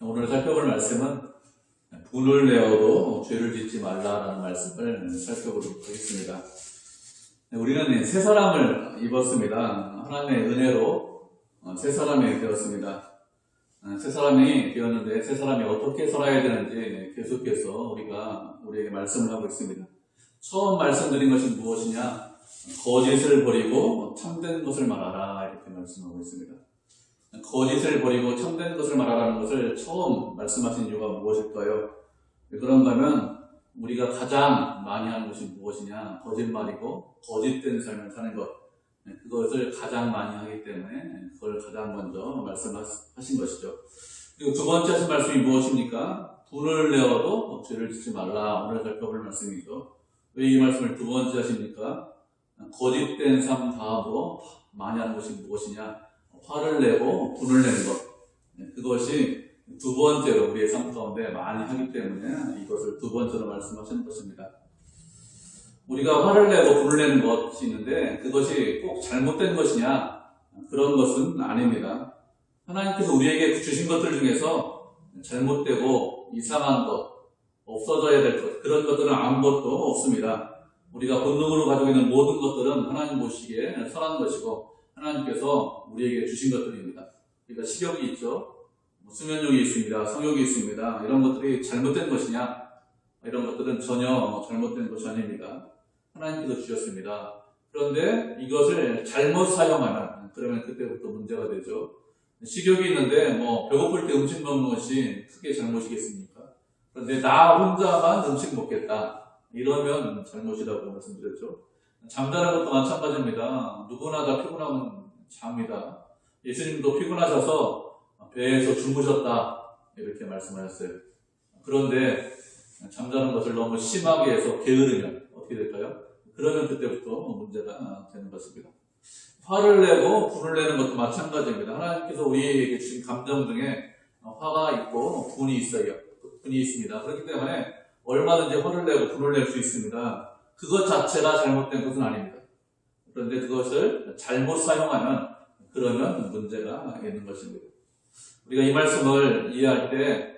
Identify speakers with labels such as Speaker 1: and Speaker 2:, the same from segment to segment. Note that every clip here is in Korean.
Speaker 1: 오늘 살펴볼 말씀은 분을 내어도 죄를 짓지 말라라는 말씀을 살펴보도록 하겠습니다. 우리는 새 사람을 입었습니다. 하나님의 은혜로 새 사람이 되었습니다. 새 사람이 되었는데 새 사람이 어떻게 살아야 되는지 계속해서 우리에게 말씀을 하고 있습니다. 처음 말씀드린 것이 무엇이냐? 거짓을 버리고 참된 것을 말하라, 이렇게 말씀하고 있습니다. 거짓을 버리고 참된 것을 말하라는 것을 처음 말씀하신 이유가 무엇일까요? 그런가 하면 우리가 가장 많이 하는 것이 무엇이냐? 거짓말이고 거짓된 삶을 사는 것, 그것을 가장 많이 하기 때문에 그걸 가장 먼저 말씀하신 것이죠. 그리고 두 번째 하신 말씀이 무엇입니까? 분을 내어도 죄를 짓지 말라, 오늘 살펴볼 말씀이죠. 왜 이 말씀을 두 번째 하십니까? 거짓된 삶 다음으로 많이 하는 것이 무엇이냐? 화를 내고 분을 내는 것, 그것이 두 번째로 우리의 삶 가운데 많이 하기 때문에 이것을 두 번째로 말씀하시는 것입니다. 우리가 화를 내고 분을 내는 것이 있는데 그것이 꼭 잘못된 것이냐? 그런 것은 아닙니다. 하나님께서 우리에게 주신 것들 중에서 잘못되고 이상한 것, 없어져야 될 것, 그런 것들은 아무것도 없습니다. 우리가 본능으로 가지고 있는 모든 것들은 하나님 보시기에 선한 것이고 하나님께서 우리에게 주신 것들입니다. 그러니까 식욕이 있죠. 수면욕이 있습니다. 성욕이 있습니다. 이런 것들이 잘못된 것이냐? 이런 것들은 전혀 잘못된 것이 아닙니다. 하나님께서 주셨습니다. 그런데 이것을 잘못 사용하면 그러면 그때부터 문제가 되죠. 식욕이 있는데 배고플 때 음식 먹는 것이 크게 잘못이겠습니까? 그런데 나 혼자만 음식 먹겠다, 이러면 잘못이라고 말씀드렸죠. 잠자는 것도 마찬가지입니다. 누구나 다 피곤하면 잡니다. 예수님도 피곤하셔서 배에서 주무셨다, 이렇게 말씀하셨어요. 그런데 잠자는 것을 너무 심하게 해서 게으르면 어떻게 될까요? 그러면 그때부터 문제가 되는 것입니다. 화를 내고 분을 내는 것도 마찬가지입니다. 하나님께서 우리에게 주신 감정 중에 화가 있고 분이 있어요. 분이 있습니다. 그렇기 때문에 얼마든지 화를 내고 분을 낼 수 있습니다. 그것 자체가 잘못된 것은 아닙니다. 그런데 그것을 잘못 사용하면 그러면 문제가 있는 것입니다. 우리가 이 말씀을 이해할 때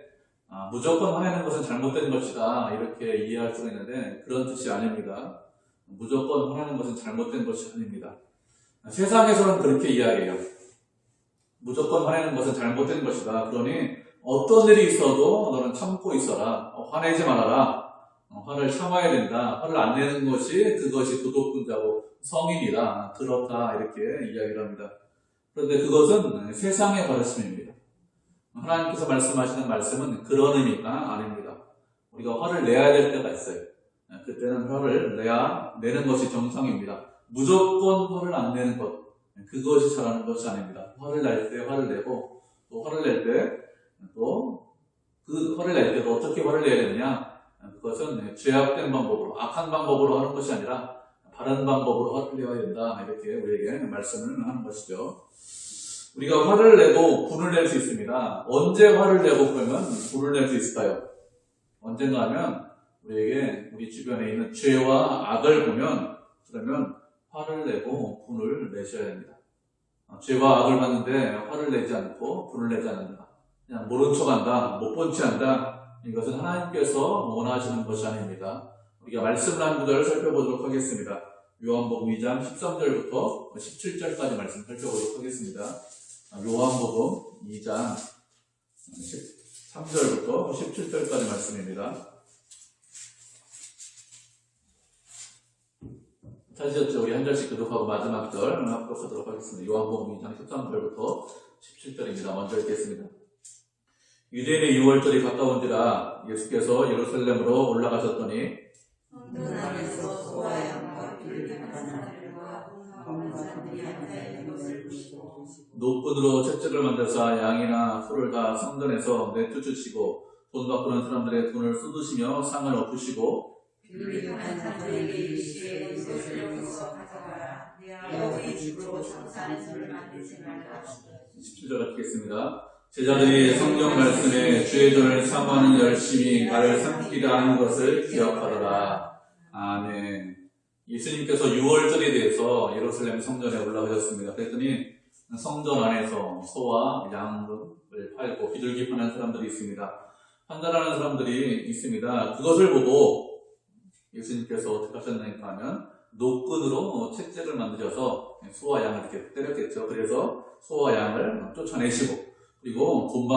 Speaker 1: 무조건 화내는 것은 잘못된 것이다, 이렇게 이해할 수가 있는데 그런 뜻이 아닙니다. 무조건 화내는 것은 잘못된 것이 아닙니다. 세상에서는 그렇게 이야기해요. 무조건 화내는 것은 잘못된 것이다. 그러니 어떤 일이 있어도 너는 참고 있어라. 화내지 말아라. 화를 참아야 된다. 화를 안 내는 것이 그것이 도덕군자고 성인이다. 그렇다, 이렇게 이야기를 합니다. 그런데 그것은 세상의 가르침입니다. 하나님께서 말씀하시는 말씀은 그런 의미가 아닙니다. 우리가 화를 내야 될 때가 있어요. 그때는 화를 내는 것이 정상입니다. 무조건 화를 안 내는 것, 그것이 잘하는 것이 아닙니다. 화를 낼 때 화를 내고, 또 화를 낼 때 그 화를 낼 때도 어떻게 화를 내야 되느냐? 그것은 죄악된 방법으로, 악한 방법으로 하는 것이 아니라 바른 방법으로 화를 내야 된다, 이렇게 우리에게 말씀을 하는 것이죠. 우리가 화를 내고 분을 낼 수 있습니다. 언제 화를 내고 그러면 분을 낼 수 있을까요? 언젠가 하면 우리에게 우리 주변에 있는 죄와 악을 보면, 그러면 화를 내고 분을 내셔야 됩니다. 죄와 악을 봤는데 화를 내지 않고 분을 내지 않는다, 그냥 모른 척한다, 못 본 체한다, 이것은 하나님께서 원하시는 것이 아닙니다. 우리가 말씀을 한 구절을 살펴보도록 하겠습니다. 요한복음 2장 13절부터 17절까지 말씀 살펴보도록 하겠습니다. 요한복음 2장 13절부터 17절까지 말씀입니다. 찾으셨죠? 우리 한 절씩 교독하고 마지막 절 합독하도록 하겠습니다. 요한복음 2장 13절부터 17절입니다. 먼저 읽겠습니다. 유대인의 유월절이 가까운지라 예수께서 예루살렘으로 올라가셨더니
Speaker 2: 성전안에서 소와 양과 피를 입은 사람들과 검은 사람들이 앉아있는 것을 보시고
Speaker 1: 노끈으로 채찍을 만드사 양이나 소를 다 성전에서 내쫓으시고 돈 바꾸는 사람들의 돈을 쏟으시며 상을 엎으시고
Speaker 2: 피를 입은 사람들에게 이르시되 이것을 여기서 가져가라. 내 아버지 집으로 장사하는 집을 만들지 말라.
Speaker 1: 17절 읽겠습니다. 제자들이 성경 말씀에 주의 전을 사모하는 열심히 나를 삼키려 하는 것을 기억하더라. 아멘. 예수님께서 6월절에 대해서 예루살렘 성전에 올라가셨습니다. 그랬더니 성전 안에서 소와 양을 팔고 비둘기 파는 사람들이 있습니다. 판단하는 사람들이 있습니다. 그것을 보고 예수님께서 어떻게 하셨나니까 하면 노끈으로 채찍을 만드셔서 소와 양을 이렇게 때렸겠죠. 그래서 소와 양을 쫓아내시고, 그리고 돈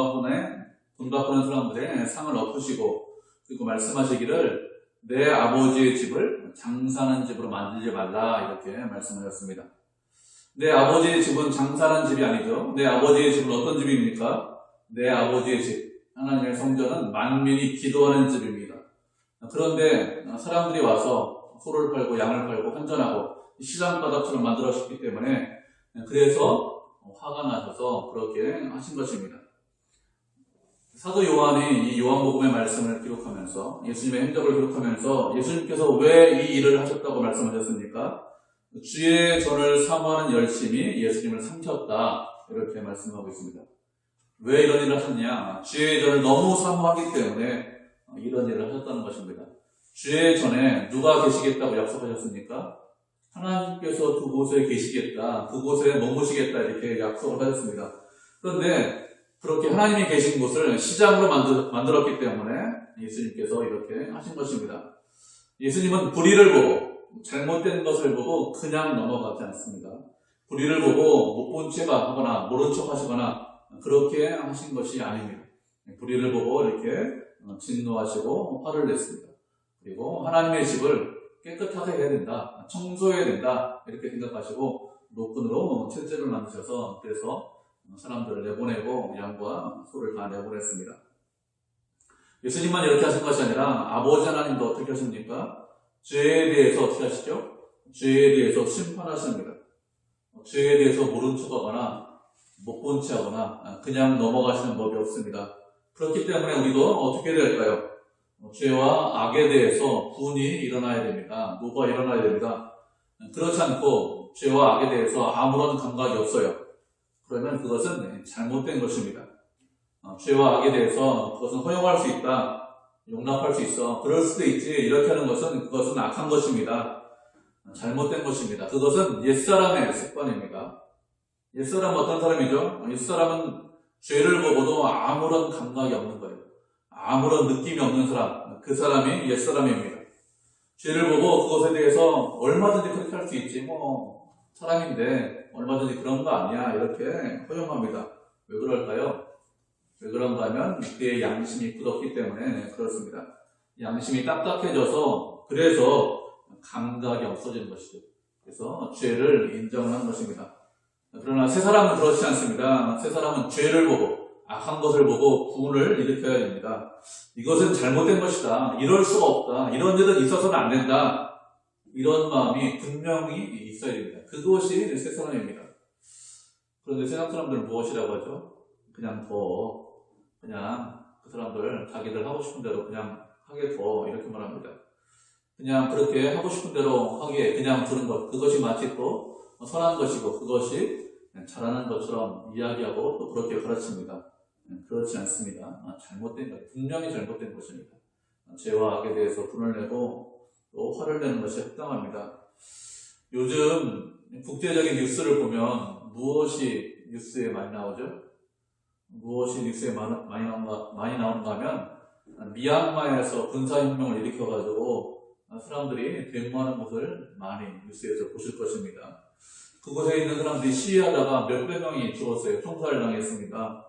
Speaker 1: 바꾸는 사람들의 상을 엎으시고, 그리고 말씀하시기를 내 아버지의 집을 장사하는 집으로 만들지 말라, 이렇게 말씀하셨습니다. 내 아버지의 집은 장사하는 집이 아니죠. 내 아버지의 집은 어떤 집입니까? 내 아버지의 집, 하나님의 성전은 만민이 기도하는 집입니다. 그런데 사람들이 와서 소를 팔고 양을 팔고 환전하고 시장바닥처럼 만들어졌기 때문에, 그래서 화가 나셔서 그렇게 하신 것입니다. 사도 요한이 이 요한복음의 말씀을 기록하면서, 예수님의 행적을 기록하면서 예수님께서 왜 이 일을 하셨다고 말씀하셨습니까? 주의 전을 사모하는 열심이 예수님을 삼켰다, 이렇게 말씀하고 있습니다. 왜 이런 일을 하셨냐? 주의 전을 너무 사모하기 때문에 이런 일을 하셨다는 것입니다. 주의 전에 누가 계시겠다고 약속하셨습니까? 하나님께서 그곳에 계시겠다, 그곳에 머무시겠다, 이렇게 약속을 하셨습니다. 그런데 그렇게 하나님이 계신 곳을 시장으로 만들었기 때문에 예수님께서 이렇게 하신 것입니다. 예수님은 불의를 보고, 잘못된 것을 보고 그냥 넘어가지 않습니다. 불의를 보고 못 본 채 하거나 모른 척 하시거나 그렇게 하신 것이 아닙니다. 불의를 보고 이렇게 진노하시고 화를 냈습니다. 그리고 하나님의 집을 깨끗하게 해야 된다, 청소해야 된다, 이렇게 생각하시고 노끈으로 채찍을 만드셔서, 그래서 사람들을 내보내고 양과 소를 다 내보냈습니다. 예수님만 이렇게 하신 것이 아니라 아버지 하나님도 어떻게 하십니까? 죄에 대해서 어떻게 하시죠? 죄에 대해서 심판하십니다. 죄에 대해서 모른 척하거나 못 본 채 하거나 그냥 넘어가시는 법이 없습니다. 그렇기 때문에 우리도 어떻게 될까요? 죄와 악에 대해서 분이 일어나야 됩니다. 노가 일어나야 됩니다. 그렇지 않고 죄와 악에 대해서 아무런 감각이 없어요. 그러면 그것은 잘못된 것입니다. 죄와 악에 대해서 그것은 허용할 수 있다, 용납할 수 있어, 그럴 수도 있지, 이렇게 하는 것은 그것은 악한 것입니다. 잘못된 것입니다. 그것은 옛사람의 습관입니다. 옛사람은 어떤 사람이죠? 옛사람은 죄를 보고도 아무런 감각이 없는 거예요. 아무런 느낌이 없는 사람, 그 사람이 옛사람입니다. 죄를 보고 그것에 대해서 얼마든지 그렇게 할 수 있지, 사람인데 얼마든지 그런 거 아니야, 이렇게 허용합니다. 왜 그럴까요? 왜 그런가 하면 그의 양심이 굳었기 때문에 그렇습니다. 양심이 딱딱해져서, 그래서 감각이 없어지는 것이죠. 그래서 죄를 인정하는 것입니다. 그러나 새 사람은 그렇지 않습니다. 새 사람은 죄를 보고 악한 것을 보고 구원을 일으켜야 됩니다. 이것은 잘못된 것이다, 이럴 수가 없다, 이런 일은 있어서는 안 된다, 이런 마음이 분명히 있어야 됩니다. 그것이 새 사람입니다. 그런데 세상 사람들은 무엇이라고 하죠? 그냥 그 사람들 자기들 하고 싶은 대로 그냥 하게 둬, 이렇게 말합니다. 그냥 그렇게 하고 싶은 대로 하게 그냥 두는 것, 그것이 마치 또 선한 것이고 그것이 잘하는 것처럼 이야기하고 또 그렇게 가르칩니다. 그렇지 않습니다. 잘못된 것, 분명히 잘못된 것입니다. 죄와 악에 대해서 분을 내고 또 화를 내는 것이 합당합니다. 요즘 국제적인 뉴스를 보면 무엇이 뉴스에 많이 나오죠? 무엇이 뉴스에 많이 나오는가 하면, 미얀마에서 군사혁명을 일으켜가지고 사람들이 데모하는 것을 많이 뉴스에서 보실 것입니다. 그곳에 있는 사람들이 시위하다가 몇백 명이 죽었어요. 총살을 당했습니다.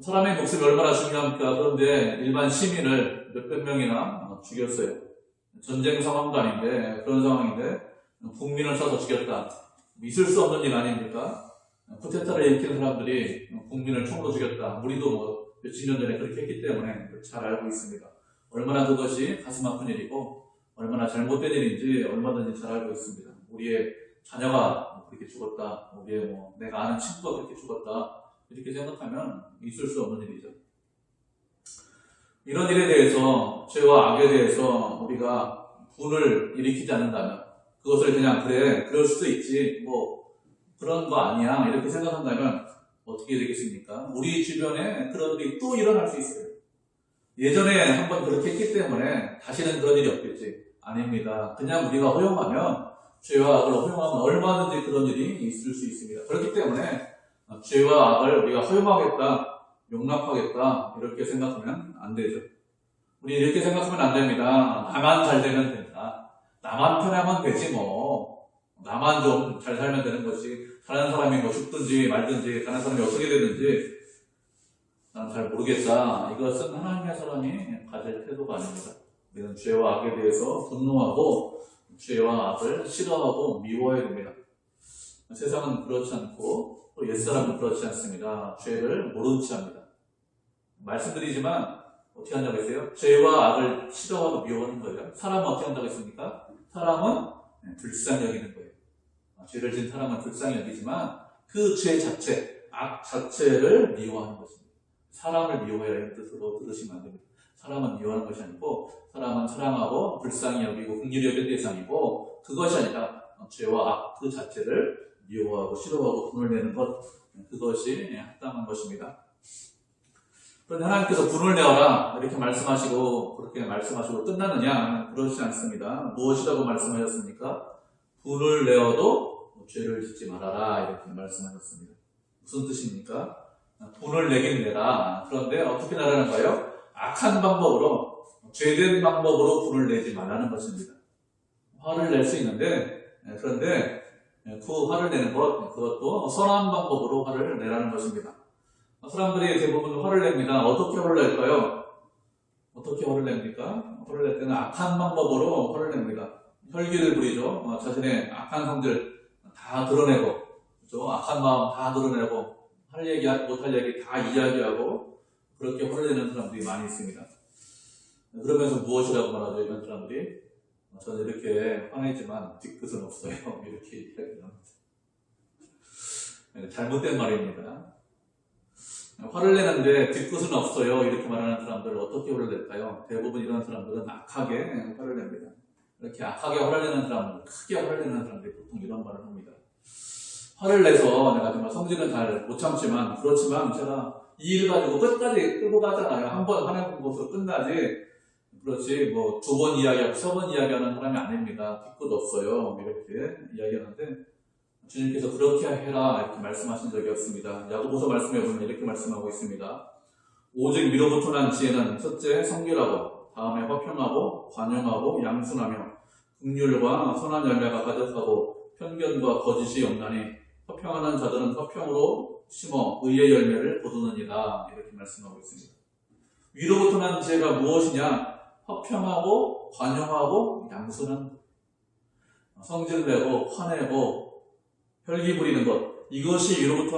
Speaker 1: 사람의 목숨이 얼마나 중요합니까? 그런데 일반 시민을 몇백 명이나 죽였어요. 전쟁 상황도 아닌데, 그런 상황인데 국민을 쏴서 죽였다. 있을 수 없는 일 아닙니까? 쿠데타를 일으키는 사람들이 국민을 총으로 죽였다. 우리도 몇십 년 전에 그렇게 했기 때문에 잘 알고 있습니다. 얼마나 그것이 가슴 아픈 일이고 얼마나 잘못된 일인지 얼마든지 잘 알고 있습니다. 우리의 자녀가 그렇게 죽었다, 우리의 내가 아는 친구가 그렇게 죽었다, 이렇게 생각하면 있을 수 없는 일이죠. 이런 일에 대해서, 죄와 악에 대해서 우리가 분을 일으키지 않는다면, 그것을 그냥 그래, 그럴 수도 있지, 그런 거 아니야, 이렇게 생각한다면 어떻게 되겠습니까? 우리 주변에 그런 일이 또 일어날 수 있어요. 예전에 한번 그렇게 했기 때문에 다시는 그런 일이 없겠지. 아닙니다. 그냥 우리가 허용하면 죄와 악을 허용하면 얼마든지 그런 일이 있을 수 있습니다. 그렇기 때문에 죄와 악을 우리가 허용하겠다, 용납하겠다 이렇게 생각하면 안 되죠. 우리 이렇게 생각하면 안 됩니다. 나만 잘 되면 된다. 나만 편하면 되지 뭐. 나만 좀 잘 살면 되는 것이, 다른 사람이 뭐 죽든지 말든지 다른 사람이 어떻게 되든지 난 잘 모르겠다. 이것은 하나님의 사람이 가질 태도가 아닙니다. 우리는 죄와 악에 대해서 분노하고 죄와 악을 싫어하고 미워해야 됩니다. 세상은 그렇지 않고 또 옛사람은 그렇지 않습니다. 죄를 모른 채 합니다. 말씀드리지만 어떻게 한다고 했어요? 죄와 악을 싫어하고 미워하는 거예요. 사람은 어떻게 한다고 했습니까? 사람은 불쌍히 여기는 거예요. 죄를 지은 사람은 불쌍히 여기지만 그 죄 자체, 악 자체를 미워하는 것입니다. 사람을 미워해라 이런 뜻으로 들으시면 안 됩니다. 사람은 미워하는 것이 아니고 사람은 사랑하고 불쌍히 여기고 긍휼히 여길 대상이고, 그것이 아니라 죄와 악 그 자체를 미워하고 싫어하고 분을 내는 것, 그것이 합당한 것입니다. 그런데 하나님께서 분을 내어라 이렇게 말씀하시고 그렇게 말씀하시고 끝나느냐? 그렇지 않습니다. 무엇이라고 말씀하셨습니까? 분을 내어도 죄를 짓지 말아라 이렇게 말씀하셨습니다. 무슨 뜻입니까? 분을 내긴 내라. 그런데 어떻게 내라는 거예요? 악한 방법으로, 죄된 방법으로 분을 내지 말라는 것입니다. 화를 낼 수 있는데, 그런데 그 화를 내는 것, 그것도 선한 방법으로 화를 내라는 것입니다. 사람들이 대부분 화를 냅니다. 어떻게 화를 낼까요? 어떻게 화를 냅니까? 화를 낼 때는 악한 방법으로 화를 냅니다. 혈기를 부리죠. 자신의 악한 성질 다 드러내고, 그렇죠? 악한 마음 다 드러내고, 할 얘기, 못할 얘기 다 이야기하고, 그렇게 화를 내는 사람들이 많이 있습니다. 그러면서 무엇이라고 말하죠, 이런 사람들이? 저는 이렇게 화내지만 뒤끝은 없어요. 이렇게 얘기합니다. 잘못된 말입니다. 화를 내는데 뒤끝은 없어요. 이렇게 말하는 사람들 어떻게 화를 낼까요? 대부분 이런 사람들은 악하게 화를 냅니다. 이렇게 악하게 화를 내는 사람들, 크게 화를 내는 사람들이 보통 이런 말을 합니다. 화를 내서 내가 정말 성질은 잘 못 참지만, 그렇지만 제가 이 일 가지고 끝까지 끌고 가잖아요. 한 번 화내본 것으로 끝나지. 그렇지, 뭐, 2번 이야기하고 3번 이야기하는 사람이 아닙니다. 뒤끝 없어요. 이렇게 이야기하는데, 주님께서 그렇게 해라. 이렇게 말씀하신 적이 없습니다. 야고보서 말씀해 보면 이렇게 말씀하고 있습니다. 오직 위로부터 난 지혜는 첫째 성결하고, 다음에 화평하고, 관용하고, 양순하며, 긍휼과 선한 열매가 가득하고, 편견과 거짓이 없나니, 화평하는 자들은 화평으로 심어 의의 열매를 거두느니라. 이렇게 말씀하고 있습니다. 위로부터 난 지혜가 무엇이냐? 화평하고 관용하고 양순한 성질 내고 화내고 혈기 부리는 것, 이것이 위로부터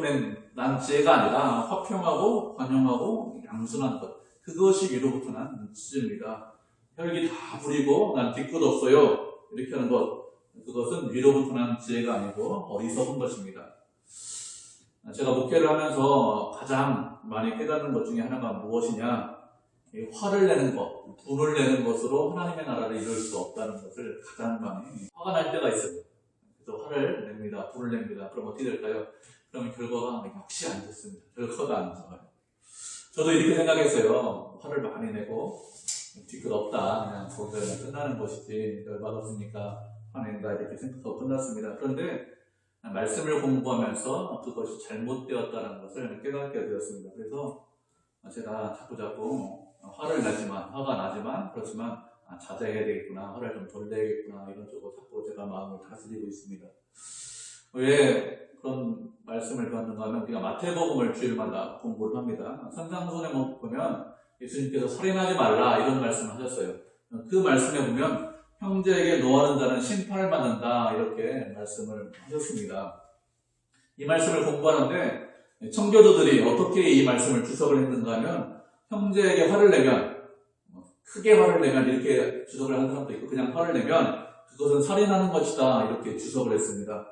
Speaker 1: 난 지혜가 아니라 화평하고 관용하고 양순한 것, 그것이 위로부터 난 지혜입니다. 혈기 다 부리고 난 뒤끝 없어요 이렇게 하는 것, 그것은 위로부터 난 지혜가 아니고 어리석은 것입니다. 제가 목회를 하면서 가장 많이 깨닫는 것 중에 하나가 무엇이냐? 화를 내는 것, 분을 내는 것으로 하나님의 나라를 이룰 수 없다는 것을 가장 많이, 화가 날 때가 있어요. 그래서 화를 냅니다. 분을 냅니다. 그럼 어떻게 될까요? 그러면 결과가 역시 안 좋습니다. 결과가 안 좋아요. 저도 이렇게 생각했어요. 화를 많이 내고 뒤끝 없다. 그냥 거기서 끝나는 것이지. 열받았으니까 화낸다. 이렇게 생각하고 끝났습니다. 그런데 말씀을 공부하면서 그것이 잘못되었다는 것을 깨닫게 되었습니다. 그래서 제가 자꾸 화를 내지만, 화가 나지만, 그렇지만 자제해야 되겠구나, 화를 좀 덜 내야겠구나, 이런 쪽으로 자꾸 제가 마음을 다스리고 있습니다. 왜 그런 말씀을 배웠는가 하면, 우리가 마태복음을 주일마다 공부를 합니다. 산상순에 보면 예수님께서 살인하지 말라 이런 말씀을 하셨어요. 그 말씀에 보면 형제에게 노하는 자는 심판을 받는다 이렇게 말씀을 하셨습니다. 이 말씀을 공부하는데 청교도들이 어떻게 이 말씀을 주석을 했는가 하면, 형제에게 화를 내면, 크게 화를 내면 이렇게 주석을 하는 사람도 있고, 그냥 화를 내면 그것은 살인하는 것이다 이렇게 주석을 했습니다.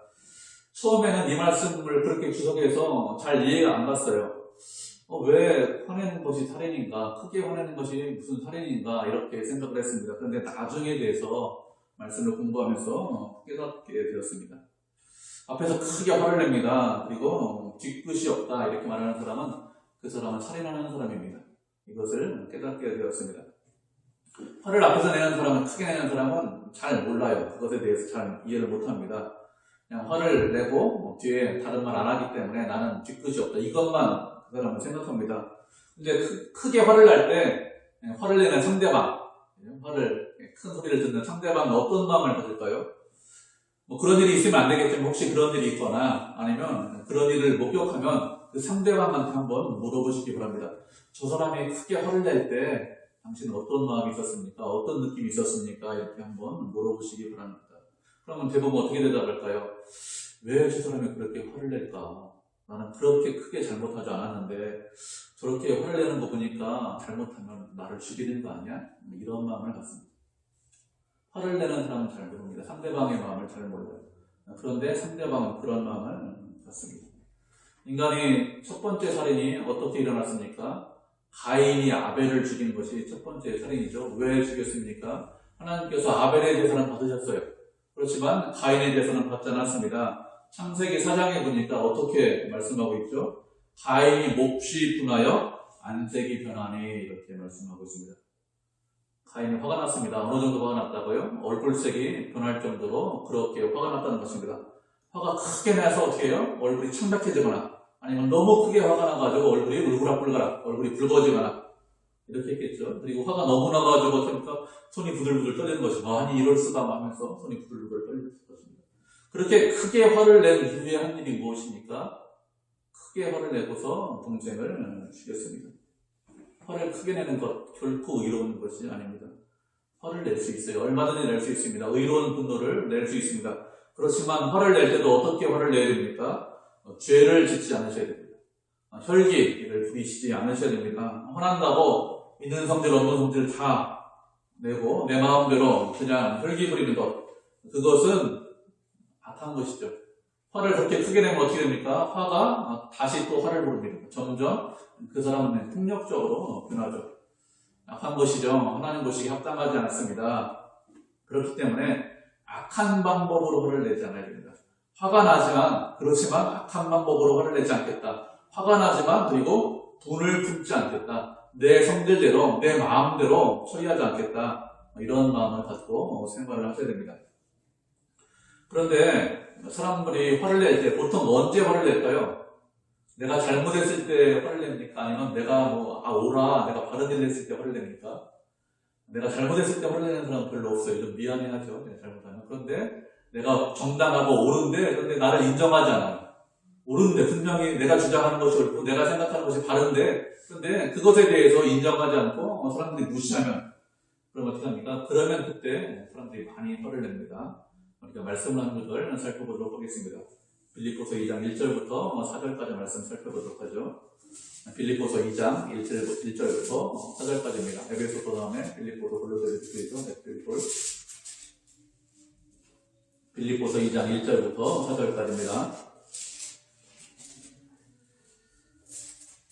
Speaker 1: 처음에는 이 말씀을 그렇게 주석해서 잘 이해가 안 갔어요. 왜 화내는 것이 살인인가, 크게 화내는 것이 무슨 살인인가 이렇게 생각을 했습니다. 그런데 나중에 대해서 말씀을 공부하면서 깨닫게 되었습니다. 앞에서 크게 화를 냅니다. 그리고 뒤끝이 없다 이렇게 말하는 사람은 그 사람은 살인하는 사람입니다. 이것을 깨닫게 되었습니다. 화를 앞에서 내는 사람은, 크게 내는 사람은 잘 몰라요. 그것에 대해서 잘 이해를 못합니다. 그냥 화를 내고 뒤에 다른 말 안 하기 때문에 나는 뒤끝이 없다. 이것만 그 사람은 생각합니다. 근데 크게 화를 날 때 화를 내는 상대방, 큰 소리를 듣는 상대방은 어떤 마음을 가질까요? 뭐 그런 일이 있으면 안 되겠지만 혹시 그런 일이 있거나 아니면 그런 일을 목격하면 그 상대방한테 한번 물어보시기 바랍니다. 저 사람이 크게 화를 낼 때 당신은 어떤 마음이 있었습니까? 어떤 느낌이 있었습니까? 이렇게 한번 물어보시기 바랍니다. 그러면 대부분 어떻게 대답할까요? 왜 저 사람이 그렇게 화를 낼까? 나는 그렇게 크게 잘못하지 않았는데 저렇게 화를 내는 거 보니까 잘못하면 나를 죽이는 거 아니야? 이런 마음을 갖습니다. 화를 내는 사람은 잘 모릅니다. 상대방의 마음을 잘 몰라요. 그런데 상대방은 그런 마음을 갖습니다. 인간이 첫 번째 살인이 어떻게 일어났습니까? 가인이 아벨을 죽인 것이 첫 번째 살인이죠. 왜 죽였습니까? 하나님께서 아벨의 제사는 받으셨어요. 그렇지만 가인의 제사는 받지 않았습니다. 창세기 4장에 보니까 어떻게 말씀하고 있죠? 가인이 몹시 분하여 안색이 변하니 이렇게 말씀하고 있습니다. 가인이 화가 났습니다. 어느 정도 화가 났다고요? 얼굴색이 변할 정도로 그렇게 화가 났다는 것입니다. 화가 크게 나서 어떻게 해요? 얼굴이 창백해지거나 아니면 너무 크게 화가 나가지고 얼굴이 울그락불그락, 얼굴이 붉어지거나 이렇게 했겠죠. 그리고 화가 너무 나가지고 그러니까 손이 부들부들 떨리는 것이 아니 이럴 수가 하면서 손이 부들부들 떨리는 것입니다. 그렇게 크게 화를 낸 이후에 한 일이 무엇입니까? 크게 화를 내고서 동생을 죽였습니다. 화를 크게 내는 것 결코 의로운 것이 아닙니다. 화를 낼 수 있어요. 얼마든지 낼 수 있습니다. 의로운 분노를 낼 수 있습니다. 그렇지만 화를 낼 때도 어떻게 화를 내야 됩니까? 죄를 짓지 않으셔야 됩니다. 혈기를 부리시지 않으셔야 됩니다. 화난다고 있는 성질 없는 성질 다 내고 내 마음대로 그냥 혈기 부리는 것, 그것은 악한 것이죠. 화를 그렇게 크게 내면 어떻게 됩니까? 화가 다시 또 화를 부릅니다. 점점 그 사람은 폭력적으로 변하죠. 악한 것이죠. 하나님 보시기에 합당하지 않습니다. 그렇기 때문에 악한 방법으로 화를 내지 않아야 됩니다. 화가 나지만, 그렇지만 악한 방법으로 화를 내지 않겠다. 화가 나지만, 그리고 돈을 품지 않겠다. 내 성질대로, 내 마음대로 처리하지 않겠다. 이런 마음을 갖고 생활을 하셔야 됩니다. 그런데 사람들이 화를 낼 때 보통 언제 화를 낼까요? 내가 잘못했을 때 화를 냅니까? 아니면 내가 내가 바른 일 했을 때 화를 냅니까? 내가 잘못했을 때 화를 내는 사람은 별로 없어요. 좀 미안해하죠. 내가 잘못하면. 그런데 내가 정당하고 옳은데, 그런데 나를 인정하지 않아요. 옳은데, 분명히 내가 주장하는 것이 옳고, 내가 생각하는 것이 바른데, 그런데 그것에 대해서 인정하지 않고, 사람들이 무시하면, 그럼 어떻게 합니까? 그러면 그때 사람들이 많이 화를 냅니다. 우리가 말씀을 하는 것을 살펴보도록 하겠습니다. 빌립보서 2장 1절부터 4절까지 말씀 살펴보도록 하죠. 빌립보서 2장 1절부터 4절까지입니다. 에베소서 다음에 빌립보서 골로새서 빌립보서 2장 1절부터 4절까지입니다.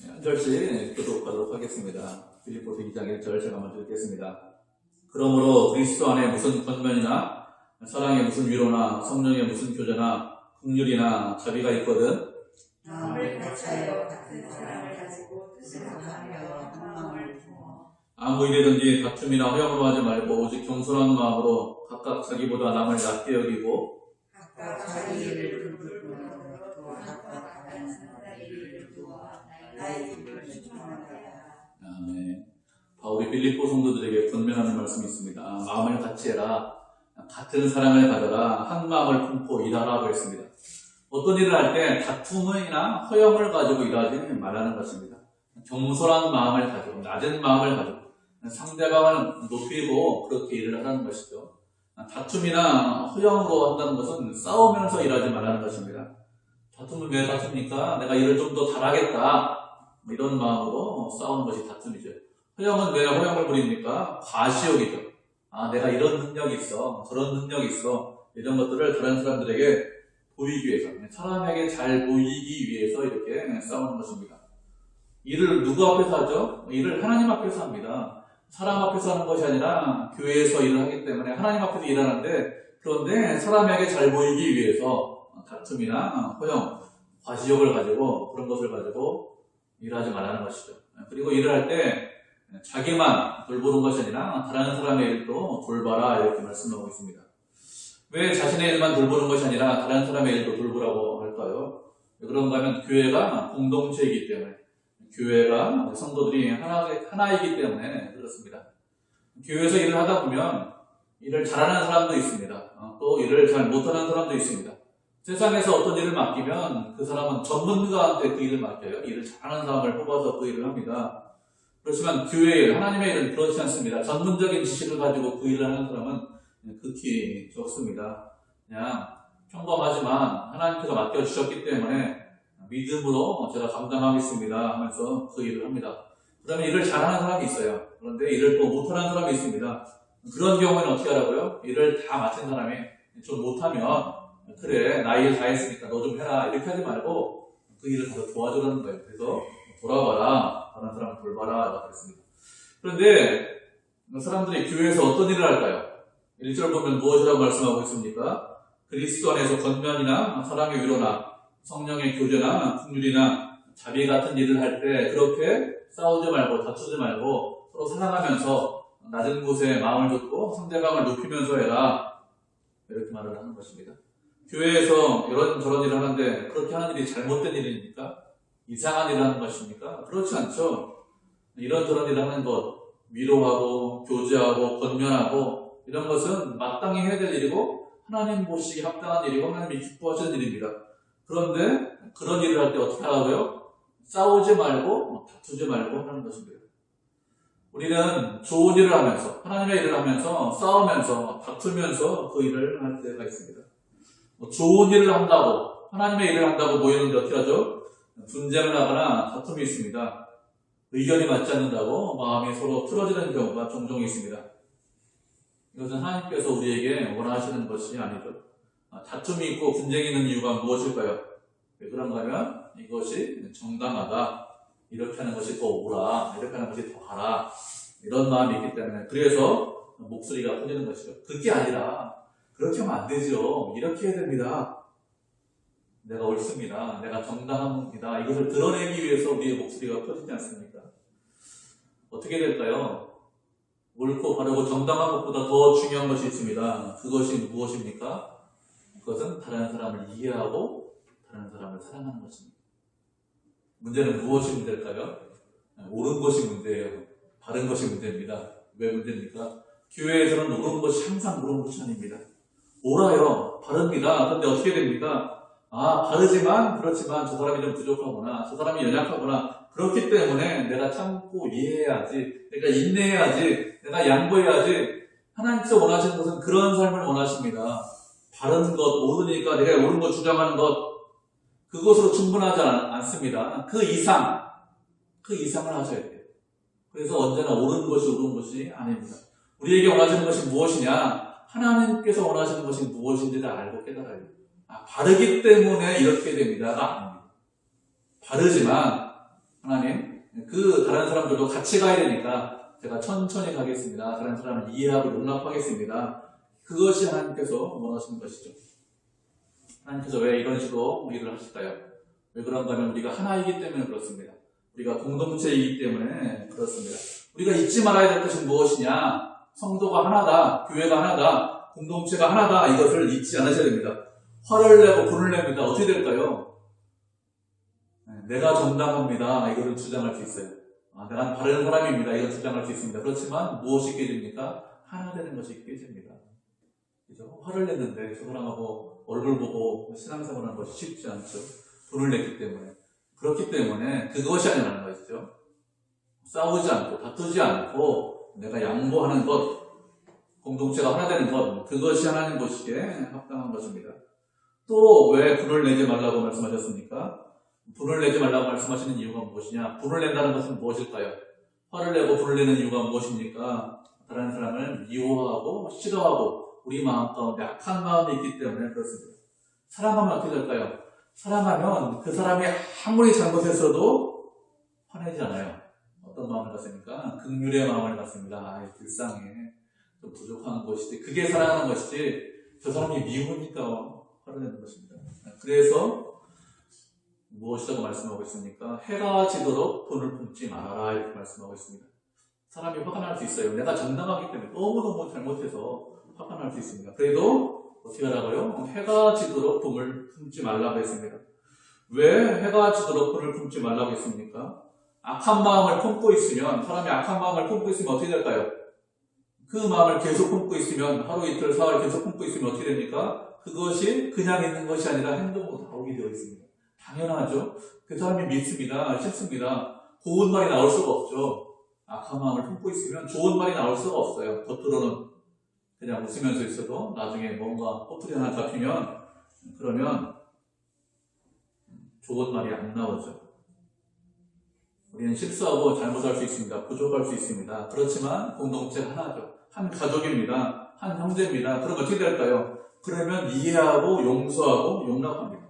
Speaker 1: 한 절씩 교독하도록 하겠습니다. 빌립보서 2장 1절 제가 먼저 읽겠습니다. 그러므로 그리스도 안에 무슨 권면이나 사랑에 무슨 위로나 성령에 무슨 교제나 긍휼이나 자비가 있거든
Speaker 2: 마음을 같이하여 같은 사랑을 가지고 뜻을 합하며 한 마음을 품어
Speaker 1: 아무 일이든지 다툼이나 허영으로 하지 말고 오직 겸손한 마음으로 각각 자기보다 남을 낮게 여기고
Speaker 2: 각각 자기 일을 돌보며 또 각각 다른 사람의 일을 도와 나의 일을 충성하여라.
Speaker 1: 아멘. 바울이 빌립보 성도들에게 권면하는 말씀이 있습니다. 마음을 같이 해라. 같은 사랑을 가져라. 한 마음을 품고 일하라고 했습니다. 어떤 일을 할 때 다툼이나 허영을 가지고 일하지 말라는 것입니다. 겸손한 마음을 가지고, 낮은 마음을 가지고, 상대방을 높이고 그렇게 일을 하라는 것이죠. 다툼이나 허영으로 한다는 것은 싸우면서 일하지 말라는 것입니다. 다툼은 왜 다툽니까? 내가 일을 좀 더 잘하겠다. 이런 마음으로 싸우는 것이 다툼이죠. 허영은 왜 허영을 부립니까? 과시욕이죠. 내가 이런 능력이 있어, 저런 능력이 있어, 이런 것들을 다른 사람들에게 보이기 위해서, 사람에게 잘 보이기 위해서 이렇게 싸우는 것입니다. 일을 누구 앞에서 하죠? 일을 하나님 앞에서 합니다. 사람 앞에서 하는 것이 아니라 교회에서 일을 하기 때문에 하나님 앞에서 일하는데, 그런데 사람에게 잘 보이기 위해서 다툼이나 허영, 과시욕을 가지고 그런 것을 가지고 일하지 말라는 것이죠. 그리고 일을 할 때 자기만 돌보는 것이 아니라 다른 사람의 일도 돌봐라 이렇게 말씀하고 있습니다. 왜 자신의 일만 돌보는 것이 아니라 다른 사람의 일도 돌보라고 할까요? 왜 그런가 하면 교회가 공동체이기 때문에, 교회가 성도들이 하나이기 때문에 그렇습니다. 교회에서 일을 하다 보면 일을 잘하는 사람도 있습니다. 또 일을 잘 못하는 사람도 있습니다. 세상에서 어떤 일을 맡기면 그 사람은 전문가한테 그 일을 맡겨요. 일을 잘하는 사람을 뽑아서 그 일을 합니다. 그렇지만 교회의 일, 하나님의 일은 그렇지 않습니다. 전문적인 지식을 가지고 그 일을 하는 사람은 극히 적습니다. 그냥 평범하지만 하나님께서 맡겨주셨기 때문에 믿음으로 제가 감당하겠습니다 하면서 그 일을 합니다. 그러면 일을 잘하는 사람이 있어요. 그런데 일을 또 못하는 사람이 있습니다. 그런 경우에는 어떻게 하라고요? 일을 다 맡은 사람이 좀 못하면 그래 나 일 다 했으니까 너 좀 해라 이렇게 하지 말고 그 일을 가서 도와주라는 거예요. 그래서 돌아봐라, 다른 사람 돌봐라 그랬습니다. 그런데 사람들이 교회에서 어떤 일을 할까요? 1절 보면 무엇이라고 말씀하고 있습니까? 그리스도 안에서 권면이나 사랑의 위로나 성령의 교제나 긍휼이나 자비 같은 일을 할 때 그렇게 싸우지 말고 다투지 말고 서로 사랑하면서 낮은 곳에 마음을 줬고 상대방을 높이면서 해라 이렇게 말을 하는 것입니다. 교회에서 이런저런 일을 하는데 그렇게 하는 일이 잘못된 일입니까? 이상한 일을 하는 것입니까? 그렇지 않죠. 이런저런 일을 하는 것, 위로하고 교제하고 권면하고 이런 것은 마땅히 해야 될 일이고 하나님 보시기에 합당한 일이고 하나님이 기뻐하시는 일입니다. 그런데 그런 일을 할 때 어떻게 하라고요? 싸우지 말고 다투지 말고 하는 것입니다. 우리는 좋은 일을 하면서 하나님의 일을 하면서 싸우면서 다투면서 그 일을 할 때가 있습니다. 좋은 일을 한다고 하나님의 일을 한다고 모이는데 어떻게 하죠? 분쟁을 하거나 다툼이 있습니다. 의견이 맞지 않는다고 마음이 서로 틀어지는 경우가 종종 있습니다. 이것은 하나님께서 우리에게 원하시는 것이 아니죠. 다툼이 있고 분쟁이 있는 이유가 무엇일까요? 왜 그런가 하면 이것이 정당하다, 이렇게 하는 것이 더 옳아, 이렇게 하는 것이 더 하라 이런 마음이 있기 때문에 그래서 목소리가 커지는 것이죠. 그게 아니라 그렇게 하면 안 되죠. 이렇게 해야 됩니다. 내가 옳습니다. 내가 정당합니다. 이것을 드러내기 위해서 우리의 목소리가 커지지 않습니까? 어떻게 될까요? 옳고 바르고 정당한 것보다 더 중요한 것이 있습니다. 그것이 무엇입니까? 그것은 다른 사람을 이해하고 다른 사람을 사랑하는 것입니다. 문제는 무엇이 문제일까요? 옳은 것이 문제예요. 바른 것이 문제입니다. 왜 문제입니까? 교회에서는 옳은 것이 항상 옳은 것이 아닙니다. 옳아요. 바릅니다. 그런데 어떻게 됩니까? 바르지만 그렇지만 저 사람이 좀 부족하구나, 저 사람이 연약하구나, 그렇기 때문에 내가 참고 이해해야지, 내가 인내해야지, 내가 양보해야지. 하나님께서 원하시는 것은 그런 삶을 원하십니다. 바른 것, 옳으니까 내가 옳은 것 주장하는 것, 그것으로 충분하지 않습니다. 그 이상을 하셔야 돼요. 그래서 언제나 옳은 것이 아닙니다. 우리에게 원하시는 것이 무엇이냐? 하나님께서 원하시는 것이 무엇인지를 알고 깨달아야 돼요. 바르기 때문에 이렇게 됩니다가 아닙니다. 바르지만 하나님, 그 다른 사람들도 같이 가야 되니까 제가 천천히 가겠습니다. 다른 사람을 이해하고 용납하겠습니다. 그것이 하나님께서 원하시는 것이죠. 하나님께서 왜 이런 식으로 일을 하실까요? 왜 그런가 하면 우리가 하나이기 때문에 그렇습니다. 우리가 공동체이기 때문에 그렇습니다. 우리가 잊지 말아야 될 것은 무엇이냐? 성도가 하나다, 교회가 하나다, 공동체가 하나다, 이것을 잊지 않으셔야 됩니다. 화를 내고 분을 냅니다. 어떻게 될까요? 내가 정당합니다. 이거를 주장할 수 있어요. 내가 바른 사람입니다. 이걸 주장할 수 있습니다. 그렇지만 무엇이 깨집니까? 하나 되는 것이 깨집니다. 그죠? 화를 냈는데 저 사람하고 얼굴 보고 신앙생활 하는 것이 쉽지 않죠. 분을 냈기 때문에. 그렇기 때문에 그것이 아니라는 것이죠. 싸우지 않고 다투지 않고 내가 양보하는 것, 공동체가 하나 되는 것, 그것이 하나님 보시기에 합당한 것입니다. 또 왜 분을 내지 말라고 말씀하셨습니까? 분을 내지 말라고 말씀하시는 이유가 무엇이냐? 분을 낸다는 것은 무엇일까요? 화를 내고 분을 내는 이유가 무엇입니까? 다른 사람을 미워하고 싫어하고 우리 마음 가운데 악한 마음이 있기 때문에 그렇습니다. 사랑하면 어떻게 될까요? 사랑하면 그 사람이 아무리 잘못했어도 화내지 않아요. 어떤 마음을 갖습니까? 긍휼의 마음을 갖습니다. 불쌍해, 좀 부족한 것이지, 그게 사랑하는 것이지 저 사람이 미우니까 화를 내는 것입니다. 그래서 무엇이라고 말씀하고 있습니까? 해가 지도록 분을 품지 말아라 이렇게 말씀하고 있습니다. 사람이 화가 날 수 있어요. 내가 정당하기 때문에 너무너무 잘못해서 화가 날 수 있습니다. 그래도 어떻게 하라고요? 해가 지도록 품을 품지 말라고 했습니다. 왜 해가 지도록 품을 품지 말라고 했습니까? 악한 마음을 품고 있으면, 사람이 악한 마음을 품고 있으면 어떻게 될까요? 그 마음을 계속 품고 있으면, 하루 이틀 사흘 계속 품고 있으면 어떻게 됩니까? 그것이 그냥 있는 것이 아니라 행동으로 나오게 되어 있습니다. 당연하죠. 그 사람이 믿습니다. 싫습니다. 고운 말이 나올 수가 없죠. 악한 마음을 품고 있으면 좋은 말이 나올 수가 없어요. 겉으로는 그냥 웃으면서 있어도 나중에 뭔가 꼬투리 하나 잡히면, 그러면 좋은 말이 안 나오죠. 우리는 실수하고 잘못할 수 있습니다. 부족할 수 있습니다. 그렇지만 공동체가 하나죠. 한 가족입니다. 한 형제입니다. 그럼 어떻게 될까요? 그러면 이해하고 용서하고 용납합니다.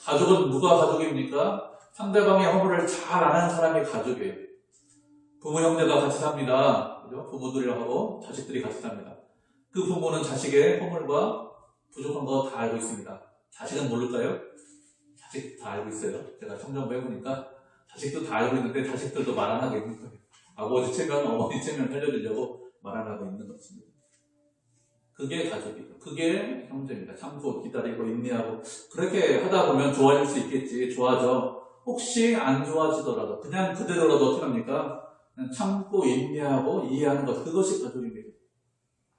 Speaker 1: 가족은 누가 가족입니까? 상대방의 허물을 잘 아는 사람이 가족이에요. 부모 형제가 같이 삽니다. 그죠? 부모들하고 자식들이 같이 삽니다. 그 부모는 자식의 허물과 부족한 거 다 알고 있습니다. 자식은 모를까요? 자식 다 알고 있어요. 제가 청정부 해보니까 자식도 다 알고 있는데 자식들도 말 안 하고 있는 거예요. 아버지 체면, 어머니 체면 살려주려고 말 안 하고 있는 것입니다. 그게 가족이고, 그게 형제입니다. 참고 기다리고 인내하고 그렇게 하다 보면 좋아질 수 있겠지. 좋아져. 혹시 안 좋아지더라도 그냥 그대로라도 어떻게 합니까? 그냥 참고 인내하고 이해하는 것, 그것이 가족입니다.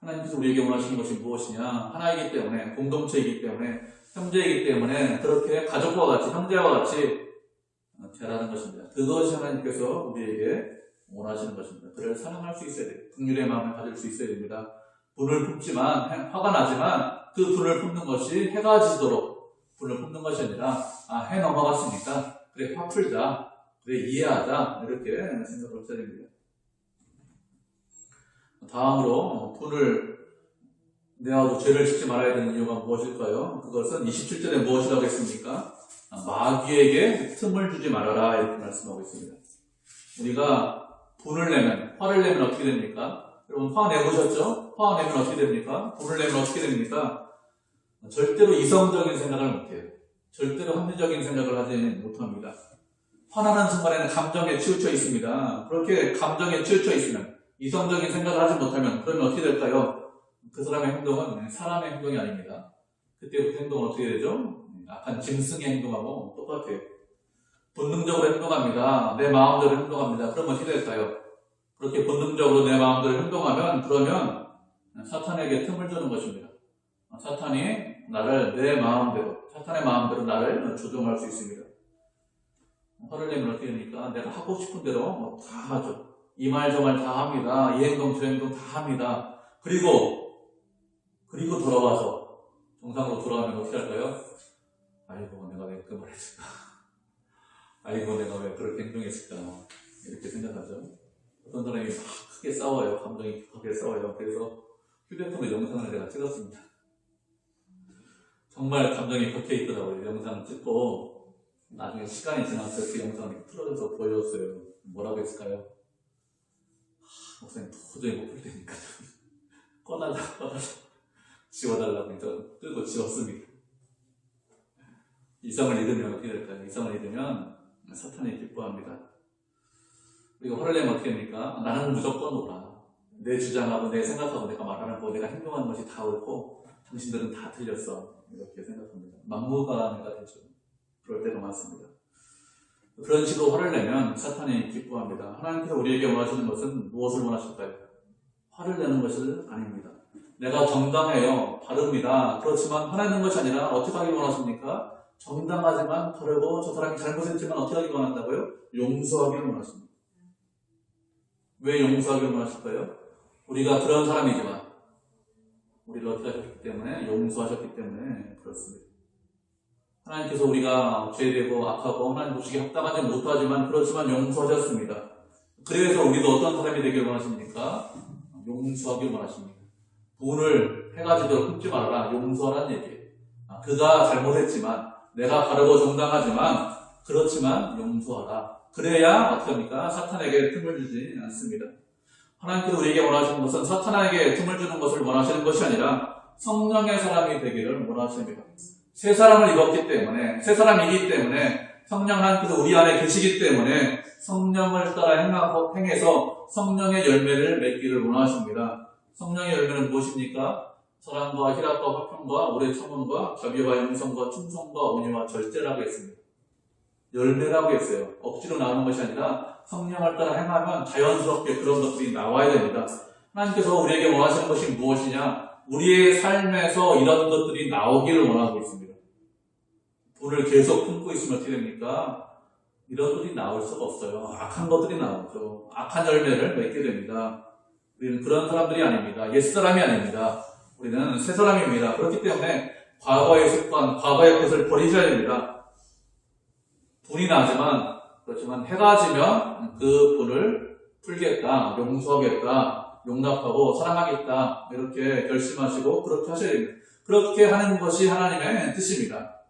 Speaker 1: 하나님께서 우리에게 원하시는 것이 무엇이냐? 하나이기 때문에, 공동체이기 때문에, 형제이기 때문에 그렇게 가족과 같이, 형제와 같이 대하는 것입니다. 그것이 하나님께서 우리에게 원하시는 것입니다. 그를 사랑할 수 있어야 돼요. 긍휼의 마음을 가질 수 있어야 됩니다. 분을 품지만, 화가 나지만 그 분을 품는 것이 해가 지도록 분을 품는 것이 아니라, 해 넘어갔으니까 그래 화 풀자, 그래 이해하자, 이렇게 생각을 해야 됩니다. 다음으로 분을 내어도 죄를 짓지 말아야 되는 이유가 무엇일까요? 그것은 27절에 무엇이라고 했습니까? 마귀에게 틈을 주지 말아라, 이렇게 말씀하고 있습니다. 우리가 분을 내면, 화를 내면 어떻게 됩니까? 여러분 화 내보셨죠? 화 내면 어떻게 됩니까? 분을 내면 어떻게 됩니까? 절대로 이성적인 생각을 못해요. 절대로 합리적인 생각을 하지 못합니다. 화나는 순간에는 감정에 치우쳐 있습니다. 그렇게 감정에 치우쳐 있으면, 이성적인 생각을 하지 못하면 그러면 어떻게 될까요? 그 사람의 행동은 사람의 행동이 아닙니다. 그때부터 행동은 어떻게 되죠? 약간 짐승의 행동하고 똑같아요. 본능적으로 행동합니다. 내 마음대로 행동합니다. 그러면 어떻게 될까요? 그렇게 본능적으로 내 마음대로 행동하면 그러면 사탄에게 틈을 주는 것입니다. 사탄이 나를 내 마음대로, 사탄의 마음대로 나를 조종할 수 있습니다. 화를 내면 어떻게 됩니까? 내가 하고 싶은 대로 다 하죠. 이 말 저 말 다 합니다. 이 행동 저 행동 다 합니다. 그리고 돌아와서 정상으로 돌아오면 어떻게 할까요? 아이고 내가 왜 그 말 했을까? 아이고 내가 왜 그렇게 행동했을까? 이렇게 생각하죠. 어떤 사람이 막 크게 싸워요. 감정이 크게 싸워요. 그래서 휴대폰에 영상을 제가 찍었습니다. 정말 감정이 격해 있더라고요. 영상을 찍고 나중에 시간이 지나서 그 영상을 틀어져서 보여줬어요. 뭐라고 했을까요? 목사님 도저히 못 풀 테니까 꺼달라고 지워달라고 해서 끌고 지웠습니다. 이성을 잃으면 어떻게 될까요? 이성을 잃으면 사탄이 기뻐합니다. 우리가 화를 내면 어떻게 됩니까? 나는 무조건 옳아. 내 주장하고 내 생각하고 내가 말하는 거, 내가 행동하는 것이 다 옳고 당신들은 다 틀렸어. 이렇게 생각합니다. 막무가내가 되죠. 그럴 때가 많습니다. 그런 식으로 화를 내면 사탄이 기뻐합니다. 하나님께서 우리에게 원하시는 것은 무엇을 원하실까요? 화를 내는 것은 아닙니다. 내가 정당해요. 바릅니다. 그렇지만 화내는 것이 아니라 어떻게 하길 원하십니까? 정당하지만 바르고 저 사람이 잘못했지만 어떻게 하길 원한다고요? 용서하기를 원하십니다. 왜 용서하기를 원하실까요? 우리가 그런 사람이지만 우리를 어떻게 하셨기 때문에, 용서하셨기 때문에 그렇습니다. 하나님께서 우리가 죄되고 악하고 하나님 보시기에 합당하지 못하지만 그렇지만 용서하셨습니다. 그래서 우리도 어떤 사람이 되길 원하십니까? 용서하길 원하십니다. 분을 해가지고 품지 말아라, 용서하라는 얘기예요. 그가 잘못했지만, 내가 바르고 정당하지만 그렇지만 용서하라. 그래야 어떻게 합니까? 사탄에게 틈을 주지 않습니다. 하나님께서 우리에게 원하시는 것은 사탄에게 틈을 주는 것을 원하시는 것이 아니라 성령의 사람이 되기를 원하십니다. 새 사람을 입었기 때문에, 새 사람이기 때문에 성령 하나님께서 우리 안에 계시기 때문에 성령을 따라 행해서 성령의 열매를 맺기를 원하십니다. 성령의 열매는 무엇입니까? 사랑과 희락과 화평과 오래 참음과 자비와 영성과 충성과 온유와 절제라고 했습니다. 열매라고 했어요. 억지로 나오는 것이 아니라 성령을 따라 행하면 자연스럽게 그런 것들이 나와야 됩니다. 하나님께서 우리에게 원하시는 것이 무엇이냐? 우리의 삶에서 이런 것들이 나오기를 원하고 있습니다. 불을 계속 품고 있으면 어떻게 됩니까? 이런 것들이 나올 수가 없어요. 악한 것들이 나오죠. 악한 열매를 맺게 됩니다. 우리는 그런 사람들이 아닙니다. 옛사람이 아닙니다. 우리는 새 사람입니다. 그렇기 때문에 과거의 습관, 과거의 것을 버리셔야 됩니다. 불이 나지만, 그렇지만 해가 지면 그 불을 풀겠다, 용서하겠다, 용납하고 사랑하겠다, 이렇게 결심하시고 그렇게 하셔야 됩니다. 그렇게 하는 것이 하나님의 뜻입니다.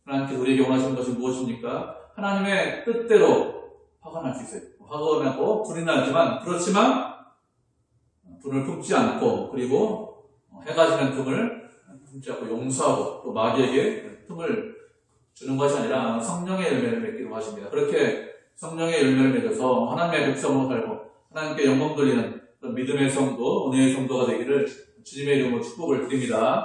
Speaker 1: 하나님께서 우리에게 원하시는 것이 무엇입니까? 하나님의 뜻대로 화가 날 수 있어요. 화가 나고 불이 나지만, 그렇지만 불을 품지 않고, 그리고 해가 지면 틈을 품지 않고 용서하고 또 마귀에게 틈을 주는 것이 아니라 성령의 열매를 맺기로 하십니다. 그렇게 성령의 열매를 맺어서 하나님의 백성으로 살고 하나님께 영광 돌리는 믿음의 성도, 은혜의 성도가 되기를 주님의 이름으로 축복을 드립니다.